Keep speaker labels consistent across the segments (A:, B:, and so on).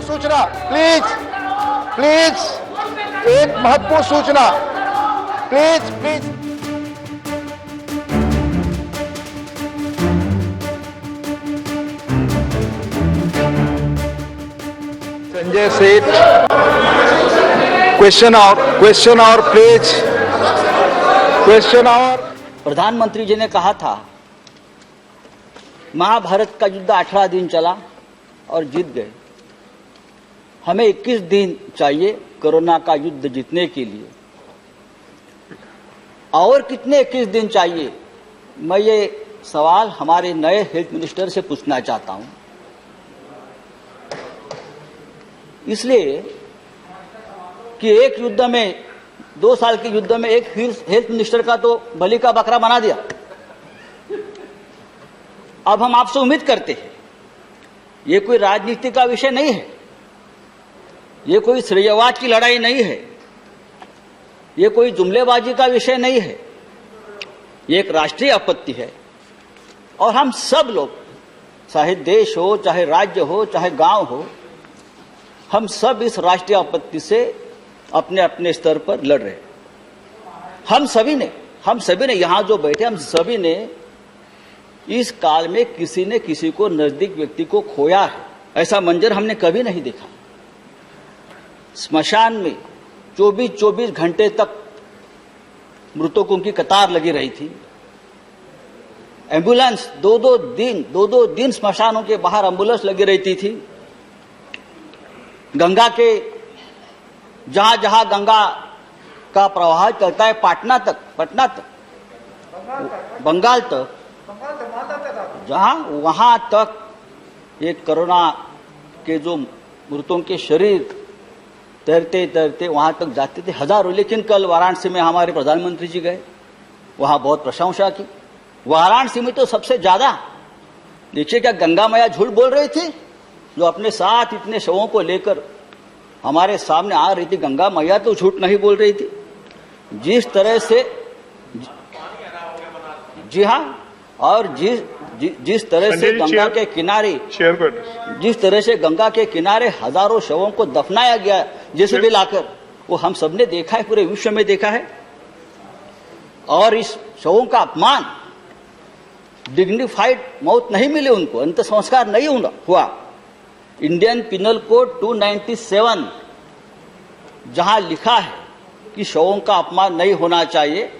A: सूचना, please please, एक महत्वपूर्ण सूचना, please please. Sanjay Seth, question और प्लीज, क्वेश्चन और।
B: प्रधानमंत्री जी ने कहा था महाभारत का युद्ध 18 दिन चला और जीत गए। हमें 21 दिन चाहिए कोरोना का युद्ध जीतने के लिए। और कितने 21 दिन चाहिए, मैं ये सवाल हमारे नए हेल्थ मिनिस्टर से पूछना चाहता हूं। इसलिए कि एक युद्ध में, 2 साल के युद्ध में एक हेल्थ मिनिस्टर का तो बलि का बकरा बना दिया। अब हम आपसे उम्मीद करते हैं, ये कोई राजनीति का विषय नहीं है, ये कोई श्रेयवाद की लड़ाई नहीं है, ये कोई जुमलेबाजी का विषय नहीं है, ये एक राष्ट्रीय आपत्ति है। और हम सब लोग, चाहे देश हो, चाहे राज्य हो, चाहे गांव हो, हम सब इस राष्ट्रीय आपत्ति से अपने अपने स्तर पर लड़ रहे हैं। हम सभी ने यहां जो बैठे, हम सभी ने इस काल में किसी ने किसी को, नजदीक व्यक्ति को खोया है। ऐसा मंजर हमने कभी नहीं देखा। स्मशान में 24-24 घंटे तक मृतकों की कतार लगी रही थी। एम्बुलेंस 2-2 दिन स्मशानों के बाहर एम्बुलेंस लगी रहती थी। गंगा के जहां जहां गंगा का प्रवाह चलता है, पटना तक, बंगाल तक, जहां वहां तक ये कोरोना के जो मृतों के शरीर तैरते तैरते वहां तक जाते थे हजारों। लेकिन कल वाराणसी में हमारे प्रधानमंत्री जी गए, वहां बहुत प्रशंसा की। वाराणसी में तो सबसे ज्यादा, देखिए क्या गंगा मैया झूठ बोल रही थी, जो अपने साथ इतने शवों को लेकर हमारे सामने आ रही थी। गंगा मैया तो झूठ नहीं बोल रही थी। जिस तरह से, जी हाँ, और जिस तरह से गंगा के किनारे, जिस तरह से गंगा के किनारे हजारों शवों को दफनाया गया जैसे भी लाकर, वो हम सबने देखा है, पूरे विश्व में देखा है। और इस शवों का अपमान, डिग्निफाइड मौत नहीं मिली उनको, अंत संस्कार नहीं हुआ। इंडियन पिनल कोड 297 जहां लिखा है कि शवों का अपमान नहीं होना चाहिए,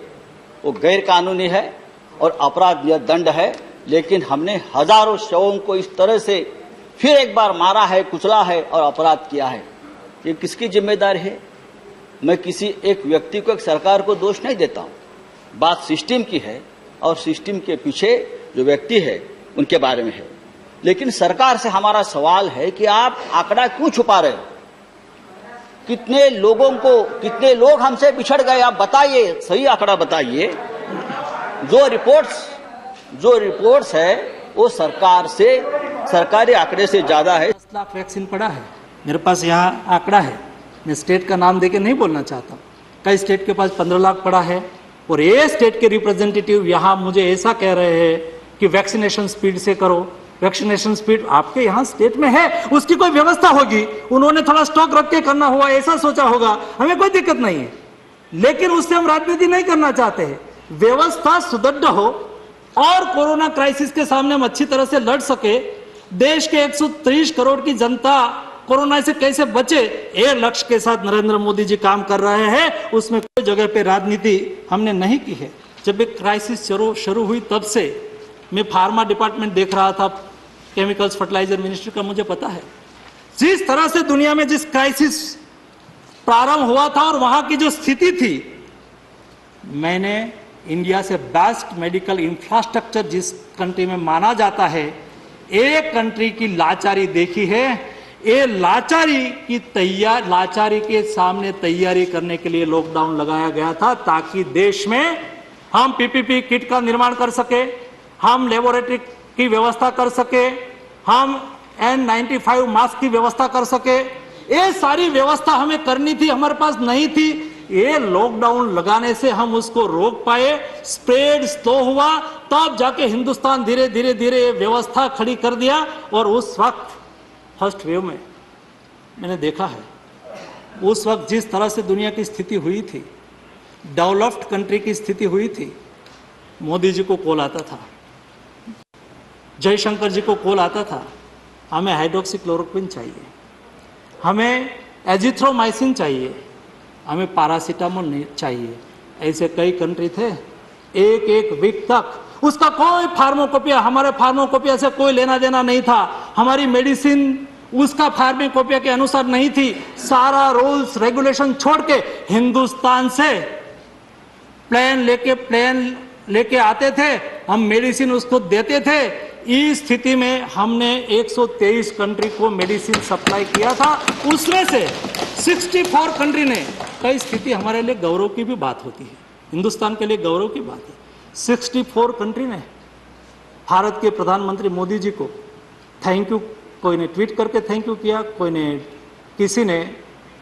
B: वो गैर कानूनी है और अपराध दंड है। लेकिन हमने हजारों शवों को इस तरह से फिर एक बार मारा है, कुचला है और अपराध किया है। ये किसकी जिम्मेदारी है? मैं किसी एक व्यक्ति को, एक सरकार को दोष नहीं देता हूं। बात सिस्टम की है और सिस्टम के पीछे जो व्यक्ति है उनके बारे में है। लेकिन सरकार से हमारा सवाल है कि आप आंकड़ा क्यों छुपा रहे हो? कितने लोग हमसे बिछड़ गए, आप बताइए, सही आंकड़ा बताइए। जो रिपोर्ट्स है वो सरकारी आंकड़े से ज्यादा है।
C: 10 लाख वैक्सीन पड़ा है, मेरे पास यहाँ आंकड़ा है। मैं स्टेट का नाम देके नहीं बोलना चाहता। कई स्टेट के पास 15 लाख पड़ा है। और ये स्टेट के रिप्रेजेंटेटिव यहाँ मुझे ऐसा कह रहे हैं कि वैक्सीनेशन स्पीड से करो। वैक्सीनेशन स्पीड आपके यहाँ स्टेट में है, उसकी कोई व्यवस्था होगी, उन्होंने थोड़ा स्टॉक रख के करना हुआ, ऐसा सोचा होगा, हमें कोई दिक्कत नहीं है। लेकिन उससे हम राजनीति नहीं करना चाहते हैं। व्यवस्था सुदृढ़ हो और कोरोना क्राइसिस के सामने हम अच्छी तरह से लड़ सके। देश के 130 करोड़ की जनता कोरोना से कैसे बचे, ये लक्ष्य के साथ नरेंद्र मोदी जी काम कर रहे हैं। उसमें कोई जगह पे राजनीति हमने नहीं की है। जब एक क्राइसिस शुरू हुई तब से मैं फार्मा डिपार्टमेंट देख रहा था, केमिकल्स फर्टिलाइजर मिनिस्ट्री का, मुझे पता है जिस तरह से दुनिया में जिस क्राइसिस प्रारंभ हुआ था और वहां की जो स्थिति थी, मैंने इंडिया से बेस्ट मेडिकल इंफ्रास्ट्रक्चर जिस कंट्री में माना जाता है, एक कंट्री की लाचारी देखी है। ये लाचारी के सामने तैयारी करने के लिए लॉकडाउन लगाया गया था, ताकि देश में हम पीपीपी किट का निर्माण कर सके, हम लेबोरेटरी की व्यवस्था कर सके, हम N95 मास्क की व्यवस्था कर सके। ये सारी व्यवस्था हमें करनी थी, हमारे पास नहीं थी। ये लॉकडाउन लगाने से हम उसको रोक पाए। स्प्रेड स्लो हुआ, तब जाके हिंदुस्तान धीरे धीरे व्यवस्था खड़ी कर दिया। और उस वक्त फर्स्ट वेव में मैंने देखा है, उस वक्त जिस तरह से दुनिया की स्थिति हुई थी, डेवलप्ड कंट्री की स्थिति हुई थी, मोदी जी को कॉल आता था, जयशंकर जी को कॉल आता था, हमें हाइड्रोक्सीक्लोरोक्विन चाहिए, हमें एजिथ्रोमाइसिन चाहिए, हमें पैरासीटामोल नहीं चाहिए। ऐसे कई कंट्री थे, एक एक वीक तक उसका कोई फार्माकोपिया, हमारे फार्माकोपिया से कोई लेना देना नहीं था, हमारी मेडिसिन उसका फार्माकोपिया के अनुसार नहीं थी। सारा रूल्स रेगुलेशन छोड़ के हिंदुस्तान से प्लेन लेके आते थे, हम मेडिसिन उसको देते थे। इस स्थिति में हमने 123 कंट्री को मेडिसिन सप्लाई किया था, उसमें से 64 कंट्री ने, कई स्थिति हमारे लिए गौरव की भी बात होती है, हिंदुस्तान के लिए गौरव की बात है, 64 कंट्री ने भारत के प्रधानमंत्री मोदी जी को थैंक यू, कोई ने ट्वीट करके थैंक यू किया, कोई ने किसी ने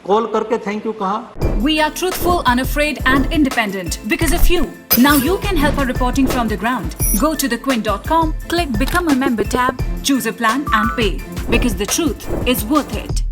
C: कॉल करके थैंक यू कहा।
D: We are truthful, unafraid and independent because of you. Now you can help our reporting from the ground. Go to thequint.com, click Become a Member tab, choose a plan and pay. Because the truth is worth it.